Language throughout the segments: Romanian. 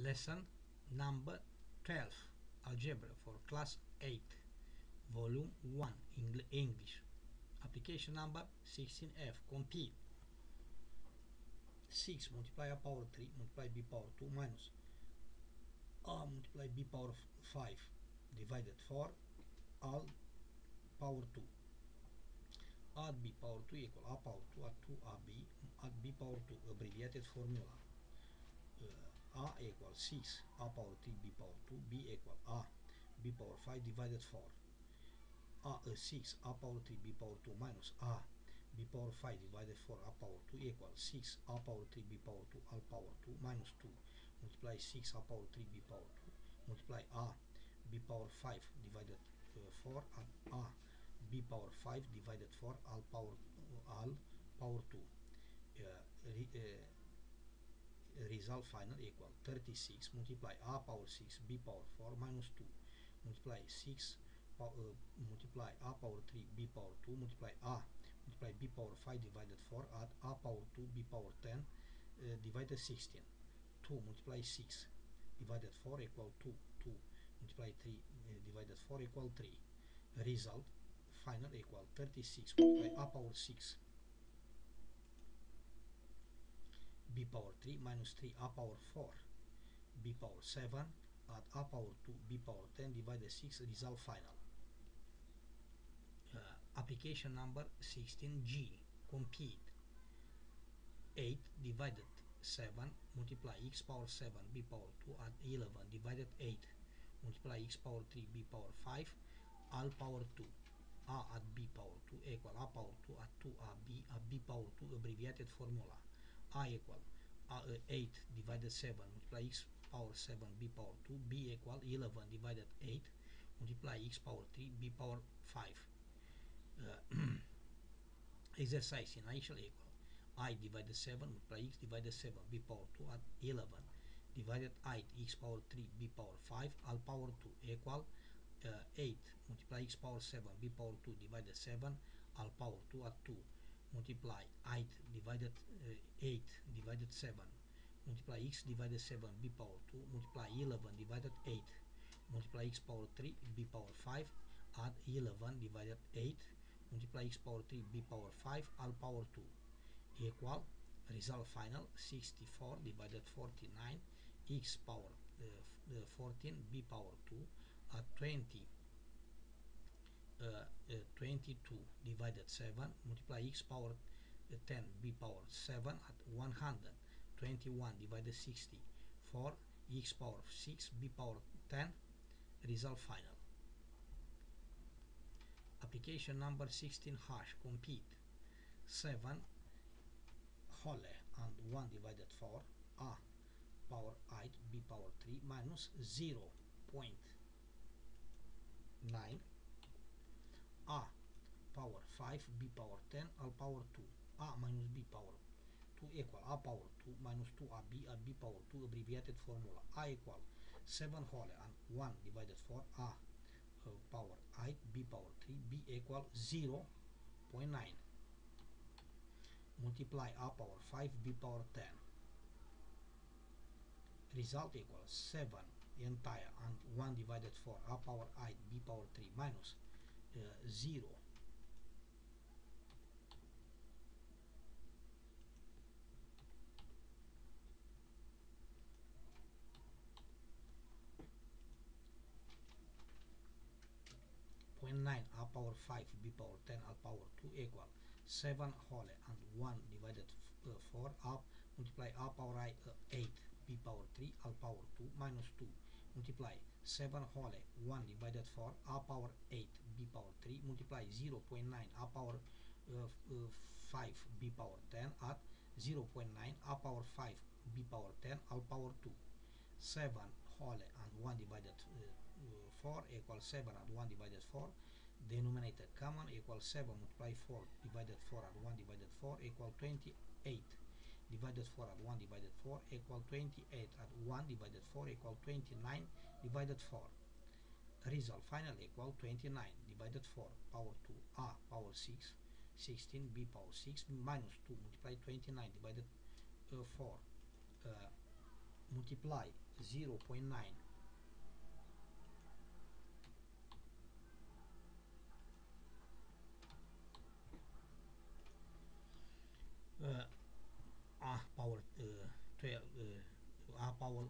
Lesson number 12, Algebra for class 8, volume 1, English. Application number 16F, compete. 6 multiply a power 3 multiply b power 2 minus a multiply b power 5 divided 4 all power 2. Add b power 2 equal a power 2 add 2ab add b power 2 abbreviated formula. A equals 6 a power 3 b power 2 b equal a b power 5 divided 4 a 6 a power 3 b power 2 minus a b power 5 divided 4 a power 2 equals 6 a power 3 b power 2 all power 2 minus 2 multiply 6 a power 3 b power 2 multiply a b power 5 divided 4 and a b power 5 divided 4 all power 2. Result final equal 36 multiply a power 6 b power 4 minus 2 multiply 6 multiply a power 3 b power 2 multiply a multiply b power 5 divided 4 add a power 2 b power 10 divided 16 2 multiply 6 divided 4 equal 2 2 multiply 3 divided 4 equal 3. Result final equal 36 multiply a power 6 b power 3 minus 3 a power 4 b power 7 add a power 2 b power 10 divided 6. Result final. Application number 16G, compete. 8 divided 7 multiply x power 7 b power 2 add 11 divided 8 multiply x power 3 b power 5 all power 2 a at b power 2 equal a power 2 at 2ab at b power 2 abbreviated formula. A equal 8 divided 7 multiply x power 7 b power 2 b equal 11 divided 8 multiply x power 3 b power 5. Exercise initial equal I divided 7 multiply x divided 7 b power 2 at 11 divided 8 x power 3 b power 5 all power 2 equal 8 multiply x power 7 b power 2 divided 7 all power 2 at 2 multiply 8 divided 8 divided 7 multiply x divided 7 b power 2 multiply 11 divided 8 multiply x power 3 b power 5 add 11 divided 8 multiply x power 3 b power 5 all power 2 equal. Result final 64 divided 49 x power 14 b power 2 at 22 divided 7 multiply x power 10 b power 7 at 121 divided 64 x power 6 b power 10. Result final. Application number 16 hash, compete. 7 whole and 1 divided 4 a power 8 b power 3 minus 0.9 a power 5 b power 10 all power 2 a minus b power 2 equal a power 2 minus 2ab at b power 2 abbreviated formula. A equal 7 whole and 1 divided 4 a power 8 b power 3 b equal 0.9 multiply a power 5 b power 10. Result equals 7 entire and 1 divided 4 a power 8 b power 3 minus 0 0.9 a power 5 b power 10 a power 2 equal 7 whole and 1 divided 4 up multiply a power 8 b power 3 all power 2 minus 2 multiply 7 whole 1 divided 4 a power 8 b power 3 multiply 0.9 a power 5 b power 10 at 0.9 a power 5 b power 10 all power 2. 7 whole and 1 divided 4 equals 7 and 1 divided 4. Denominator common equals 7 multiply 4 divided 4 and 1 divided 4 equal 28 divided 4 and 1 divided 4 equal 28 and 1 divided 4 equal 29 divided 4. Result final equal 29 divided 4 power 2 a power 6 16 b power 6 minus 2 multiply 29 divided 4 multiply 0.9. A power 12 A power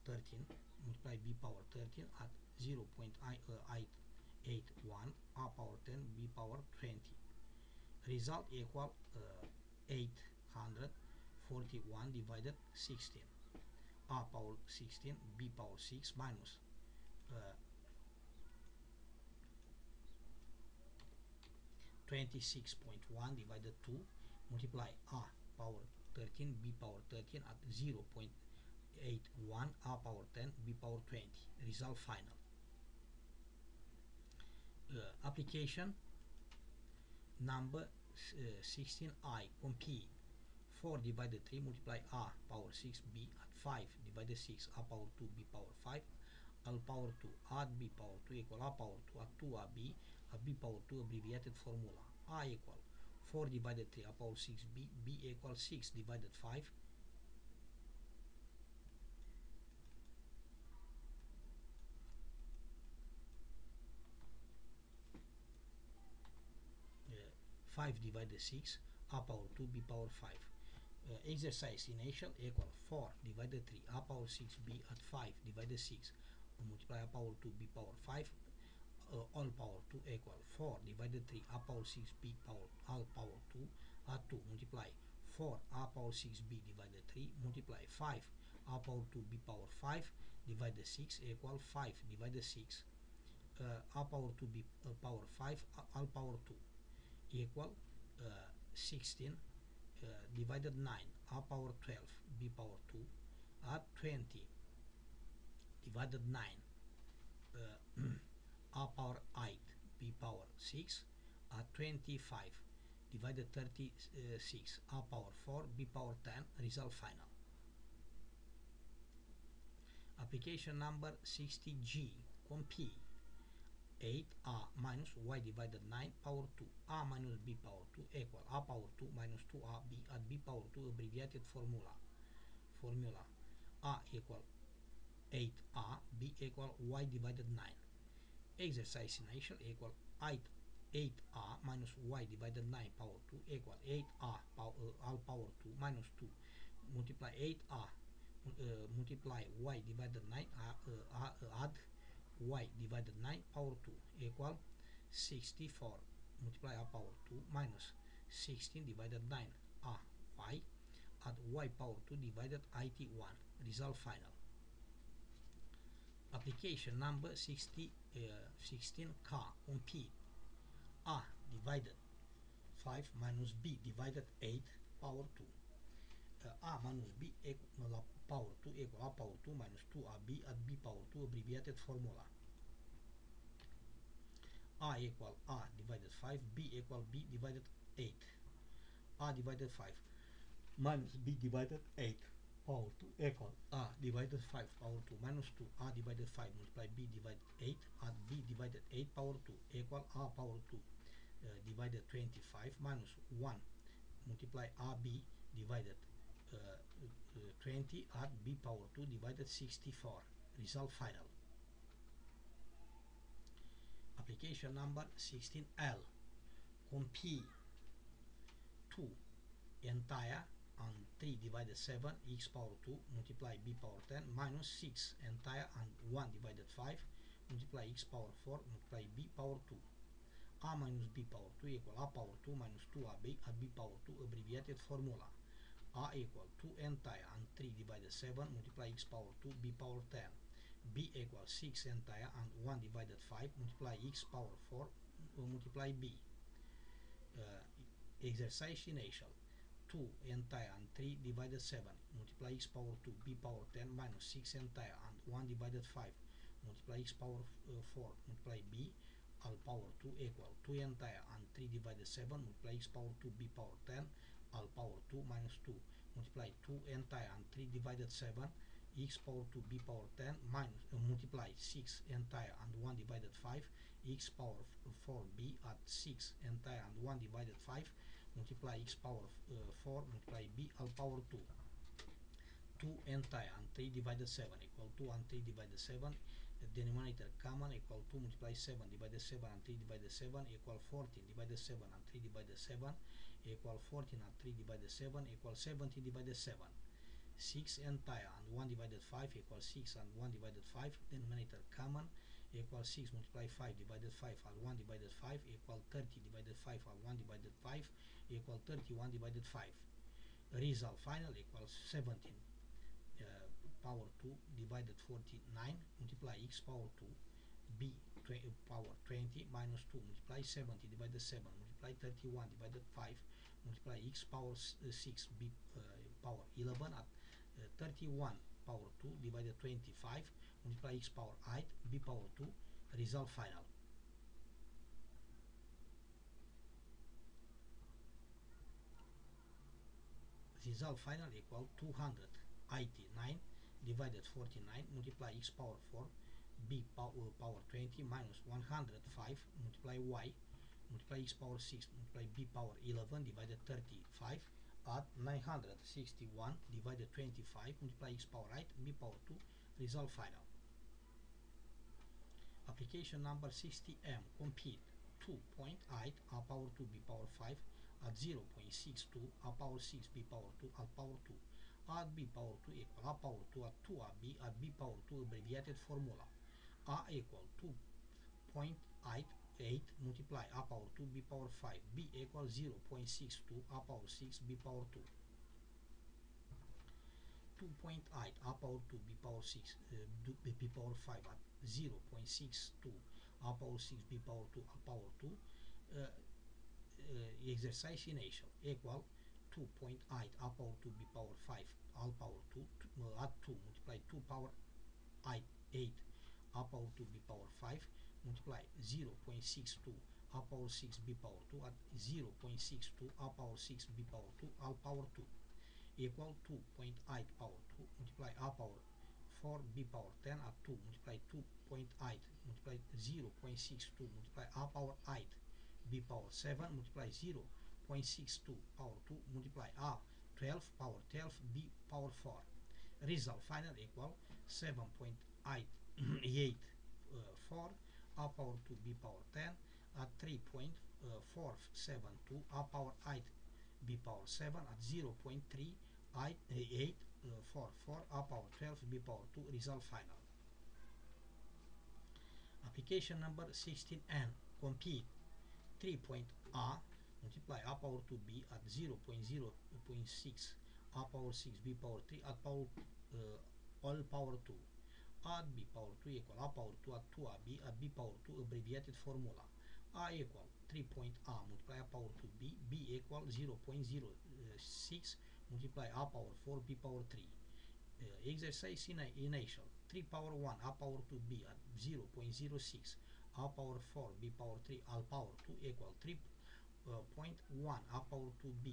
13 multiply B power 13 at 0.881 A power 10 B power 20. Result equal 841 divided 16. A power 16 B power 6 minus 26.1 divided 2 multiply A power 13 B power 13 at 0.81 A power 10 B power 20. Result final. Application number 16I. Compare 4 divided 3 multiply A power 6 B at 5 divided 6 A power 2 B power 5 Al power 2 add B power 2 equal A power 2 at 2 AB at B power 2 abbreviated formula. A equal 4 divided 3 A power 6 B, B equal 6 divided 5 5 divided 6 A power 2 B power 5. Exercise initial equal 4 divided 3 A power 6 B at 5 divided 6 multiply A power 2 B power 5 all power 2 equal 4 divided 3 A power 6 B power all power 2 at 2 multiply 4 A power 6 B divided 3 multiply 5 A power 2 B power 5 divided 6 equal 5 divided 6 A power 2 B power 5 all power 2 equal 16 divided 9 A power 12 B power 2 at 20 divided 9 A power 8 B power 6 at 25 divided 36 A power 4 B power 10. Result final. Application number 60G. Compare 8A minus y divided 9 power 2 A minus B power 2 equal A power 2 minus 2AB at B power 2 abbreviated formula. A equal 8A B equal y divided 9. Exercise initial equal 8A minus y divided 9 power 2 equal 8A all power 2 minus 2 multiply 8A multiply y divided 9 add y divided 9 power 2 equal 64 multiply A power 2 minus 16 divided 9 A y add y power 2 divided 81. Result final. Application number 16K. Compare A divided 5 minus B divided 8 power 2 A minus B equal power 2 equal A power 2 minus 2AB at B power 2 abbreviated formula. A equal A divided 5 B equal B divided 8 A divided 5 minus B divided 8 power 2 equal A divided 5 power 2 minus 2 A divided 5 multiply B divided 8 at B divided 8 power 2 equal A power 2 divided 25 minus 1 multiply AB divided 20 at B power 2 divided 64. Result final. Application number 16L. Compare 2 entire and 3 divided 7 x power 2 multiply B power 10 minus 6 entire and 1 divided 5 multiply x power 4 multiply B power 2. A minus B power 2 equal A power 2 minus 2AB at B power 2 abbreviated formula. A equal 2 entire and 3 divided 7 multiply x power 2 B power 10. B equal 6 entire and 1 divided 5 multiply x power 4 multiply B. Exercise initial 2 entire and 3 divided 7 multiply x power 2 B power 10 minus 6 entire and 1 divided 5 multiply x power 4 multiply B all power 2 equal 2 entire and 3 divided 7 multiply x power 2 B power 10 all power 2 minus 2 multiply 2 entire and 3 divided 7 x power 2 B power 10 minus multiply 6 entire and 1 divided 5 x power 4 B at 6 entire and 1 divided 5 multiply x power 4 multiply B all power 2. 2 entire and 3 divided 7 equal 2 and 3 divided 7. Denominator common equal 2 multiply 7 divided 7 and 3 divided 7 equal 14 divided 7 and 3 divided 7 equal 14 and 3 divided 7 equal 70 divided 7. 6 entire and 1 divided 5 equals 6 and 1 divided 5. Denominator common equals 6 multiply 5 divided 5 and 1 divided 5 equal 30 divided 5 and 1 divided 5 equal 31 divided 5. Result final equals 17 power 2 divided 49 multiply x power 2 b power 20 minus 2 multiply 70 divided 7 multiply 31 divided 5 multiply x power 6 b power 11 at 31 power 2 divided 25 multiply x power 8 b power 2. Result final. Result final equal 289 divided 49 multiply x power 4 b power 20 minus 105 multiply y multiply x power 6 multiply b power 11 divided 35 at 961 divided 25 multiply x power 8 b power 2. Result final. Application number 60M. Compute 2.8 a power 2 b power 5 at 0.62 a power 6 b power 2 at power 2 at b power 2 equal a power 2 at 2ab at b power 2 abbreviated formula. A equal 2.88 multiply a power 2 b power 5 b equal 0.62 a power 6 b power 2. 2.8 a power 2 b power 6 b power 5 at 0.62 a power 6 b power 2 a power 2. Exercise initial equal 2.8 a power 2 b power 5 all power 2 at 2 multiply 2 power 8 a power 2 b power 5 multiply 0.62 a power 6 b power 2 at 0.62 a power 6 b power 2 all power 2 equal 2.8 power 2 multiply a power 4 b power 10 at 2 multiply 2.8 multiply 0.62 multiply a power 8 b power 7 multiply 0.62 power 2 multiply a 12 power 12 b power 4. Result final equal 7.884 a power 2 b power 10 at 3.472 a power 8 b power 7 at 0.3844 a power 12 b power 2. Result final. Application number 16N. Compute 3.a multiply a power 2b at 0.0.6 a power 6 b power 3 at power all power 2 at b power 2 equal a power 2 at 2ab at b power 2 abbreviated formula. A equal 3.a multiply a power 2b b equal 0.06 multiply a power 4 b power 3. Exercise initial 3 power 1 a power 2b at 0.06 a power 4 b power 3 all power 2 equal 3.1 a power 2b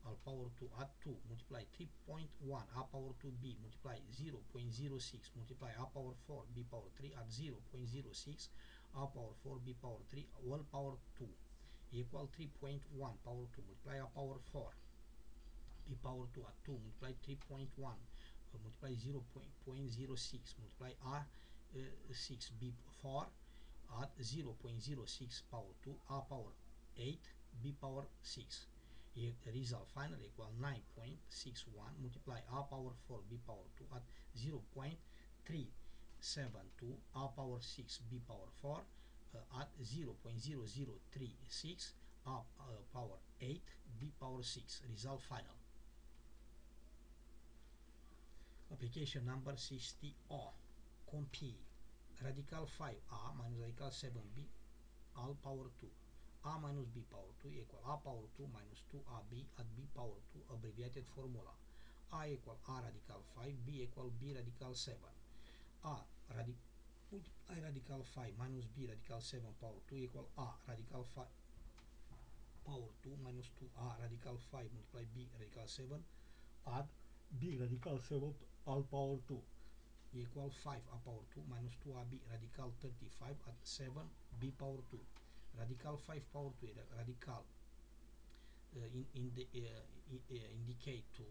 all power 2 at 2 multiply 3.1 a power 2b multiply 0.06 multiply a power 4 b power 3 at 0.06 a power 4 b power 3 all power 2 equal 3.1 power 2 multiply a power 4 b power 2 at 2 multiply 3.1 multiply 0.06 multiply a 6 b 4 at 0.06 power 2 a power 8 b power 6. Result final equal 9.61 multiply a power 4 b power 2 at 0.372 a power 6 b power 4 at 0.0036 a power 8 b power 6. Result final. Application number 60O. Compute radical 5a minus radical 7b all power 2 a minus b power 2 equal a power 2 minus 2ab at b power 2 abbreviated formula. A equal a radical 5 b equal b radical 7 a multiply radical 5 minus b radical 7 power 2 equal a radical 5 power 2 minus 2a radical 5 multiply b radical 7 add b radical 7 all power 2 equal 5 a power 2 minus 2ab radical 35 at 7 b power 2 radical 5 power 2 radical indicate to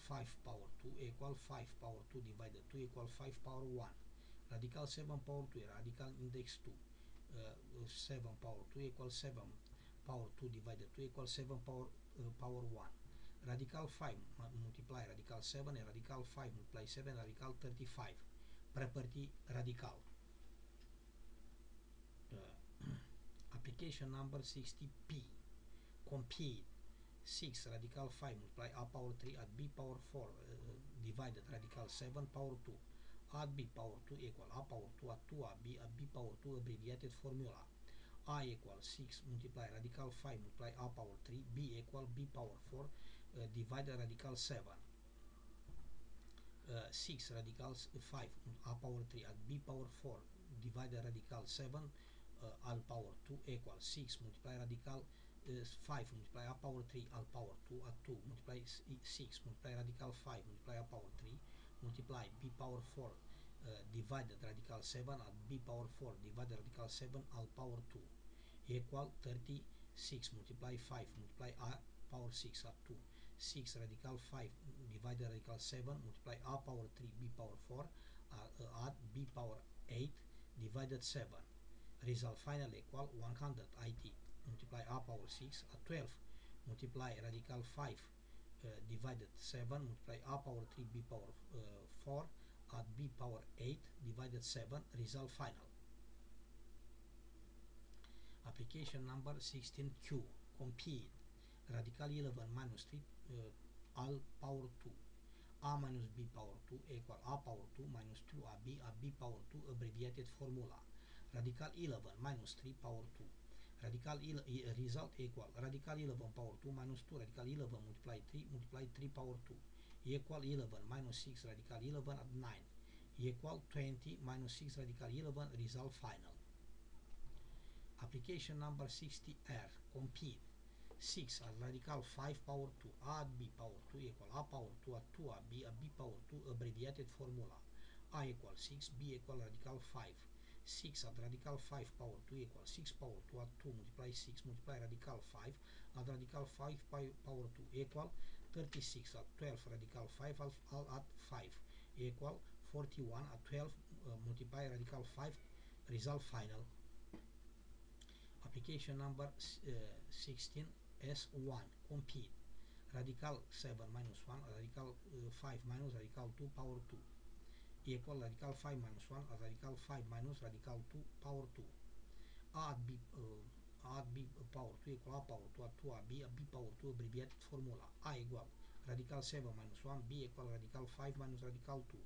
5 power 2 equal 5 power 2 divided 2 equal 5 power 1. Radical 7 power 2 radical index 2. 7 power 2 equals 7 power 2 divided 2 equals 7 power 1. Radical 5 multiply radical 7 and radical 5 multiply 7 radical 35. Property radical. Application number 60p. Compute 6 radical 5 multiply a power 3 at b power 4 divided radical 7 power 2 at b power 2 equal a power 2 at 2 at b power 2 abbreviated formula. A equals 6 multiply radical 5 multiply a power 3, b equal b power 4 divided radical 7. 6 radical 5 a power 3 at b power 4 divided radical 7 al power 2 equals 6 multiply radical 5 multiply a power 3 al power 2 at 2 multiply 6 multiply radical 5 multiply a power 3 multiply b power 4 divided radical 7 at b power 4 divided radical 7 al power 2 equal 36 multiply 5 multiply a power 6 at 2 6 radical 5 divided radical 7 multiply a power 3 b power 4 at b power 8 divided 7. Result final equal 100 it multiply a power 6 at 12 multiply radical 5 divided 7 multiply a power 3 b power 4 at b power 8 divided 7. Result final. Application number 16q. Compute radical 11 minus 3 al power 2 a minus b power 2 equal a power 2 minus 2 at b power 2 abbreviated formula. Radical 11 minus 3 power 2 radical result equal radical 11 power 2 minus 2 radical 11 multiply 3 power 2 equal 11 minus 6 radical 11 at 9 equal 20 minus 6 radical 11. Result final. Application number 60r. Compute 6 at radical 5 power 2 at b power 2 equal a power 2 at 2 at b power 2 abbreviated formula. A equal 6 b equal radical 5 6 at radical 5 power 2 equals 6 power 2 at 2 multiply 6 multiply radical 5 at radical 5 power 2 equal 36 at 12 radical 5 at 5 equal 41 at 12 multiply radical 5. Result final. Application number 16s1. Compute radical 7 minus 1 radical 5 minus radical 2 power 2 equal radical 5 minus 1 radical 5 minus radical 2 power 2 at b power 2 equal a power 2 at 2 at b power 2 abbreviated formula. A equal radical 7 minus 1 b equal radical 5 minus radical 2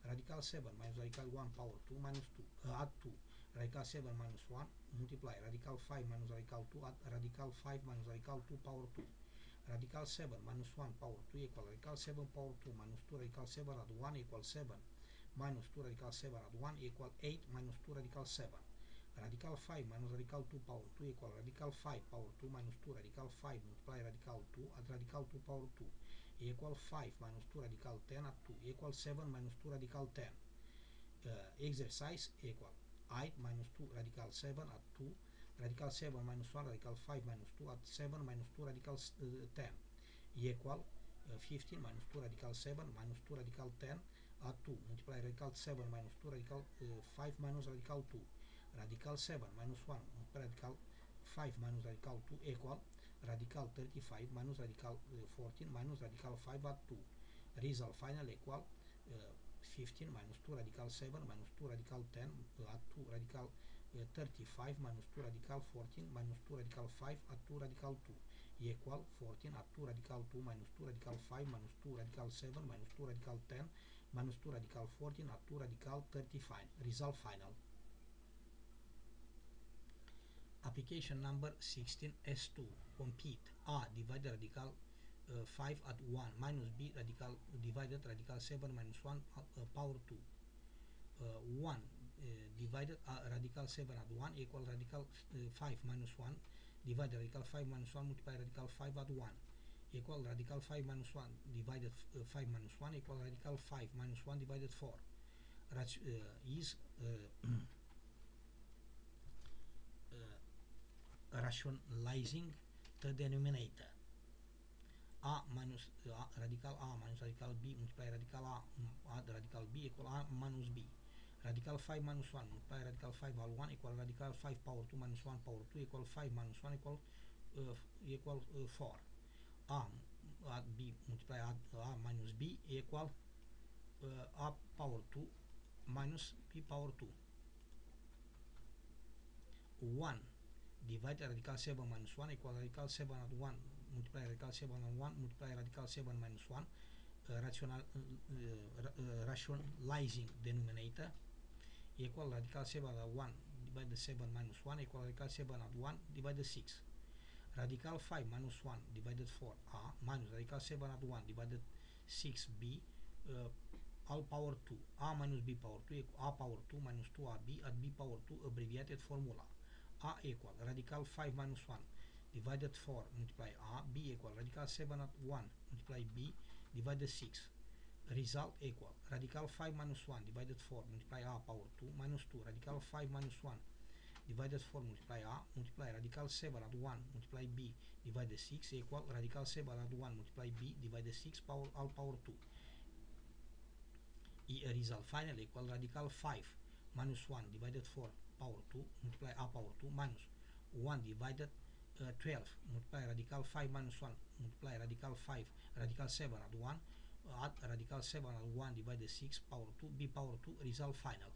radical 7 minus radical 1 power 2 minus 2 at 2 radical 7 minus 1 multiply radical 5 minus radical 2 at radical 5 minus radical 2 power 2 radical 7 minus 1 power 2 equal radical 7 power 2 minus 2 radical 7 at 1 equals 7 minus 2 radical 7 at 1 equal 8 minus 2 radical 7 radical 5 minus radical 2 power 2 equal radical 5 power 2 minus 2 radical 5 multiply radical 2 at radical 2 power 2 equal 5 minus 2 radical 10 at 2 equal 7 minus 2 radical 10. Exercise equal 8 minus 2 radical 7 at 2 radical 7 minus 1 radical 5 minus 2 at 7 minus 2 radical 10 equal 15 minus 2 radical 7 minus 2 radical 10 at 2 multiply radical 7 minus 2 radical 5 minus radical 2 radical 7 minus 1 multiply radical 5 minus radical 2 equal radical 35 minus radical 14 minus radical 5 at 2. Result final equal 15 minus 2 radical 7 minus 2 radical 10 at 2 radical 35 minus 2 radical 14 minus 2 radical 5 at 2 radical 2 equal 14 at 2 radical 2 minus 2 radical 5 minus 2 radical 7 minus 2 radical 10 minus 2 radical 14 at 2 radical 35. Result final. Application number 16s2. Compute a divided radical 5 at 1 minus b radical divided radical 7 minus 1 power 2 1 divided radical 7 at 1 equal radical 5 minus 1 divided radical 5 minus 1 multiply radical 5 at 1 equal radical 5 minus 1 divided 5 minus 1 equal radical 5 minus 1 divided 4 is rationalizing the denominator. a minus radical a minus radical b multiply radical a add radical b equal a minus b. Radical 5 minus 1 multiply radical 5 all 1 equal radical 5 power 2 minus 1 power 2 equal 5 minus 1 equal 4. A add b multiply add a minus b equal a power 2 minus b power 2. 1 divide radical 7 minus 1 equal radical 7 at 1 multiply radical 7 at 1 multiply radical 7 minus 1 rationalizing denominator equal radical 7 at 1 divided 7 minus 1 equal radical 7 at 1 divided 6. Radical 5 minus 1 divided 4a minus radical 7 at 1 divided 6b all power 2 a minus b power 2 equal a power 2 minus 2ab at b power 2 abbreviated formula. A equal radical 5 minus 1 divided 4 multiply a, b equal radical 7 at 1 multiply b divided 6. Result equal radical 5 minus 1 divided 4 multiply a power 2 minus 2 radical 5 minus 1 divided 4 multiply a multiply radical 7 at 1 multiply b divided 6 equal radical 7 at 1 multiply b divided 6 power all power 2. Result final equal radical 5 minus 1 divided 4 power 2 multiply a power 2 minus 1 divided 12 multiply radical 5 minus 1 multiply radical 5 radical 7 at 1 add radical 7 at 1 divided 6 power 2 b power 2 result final.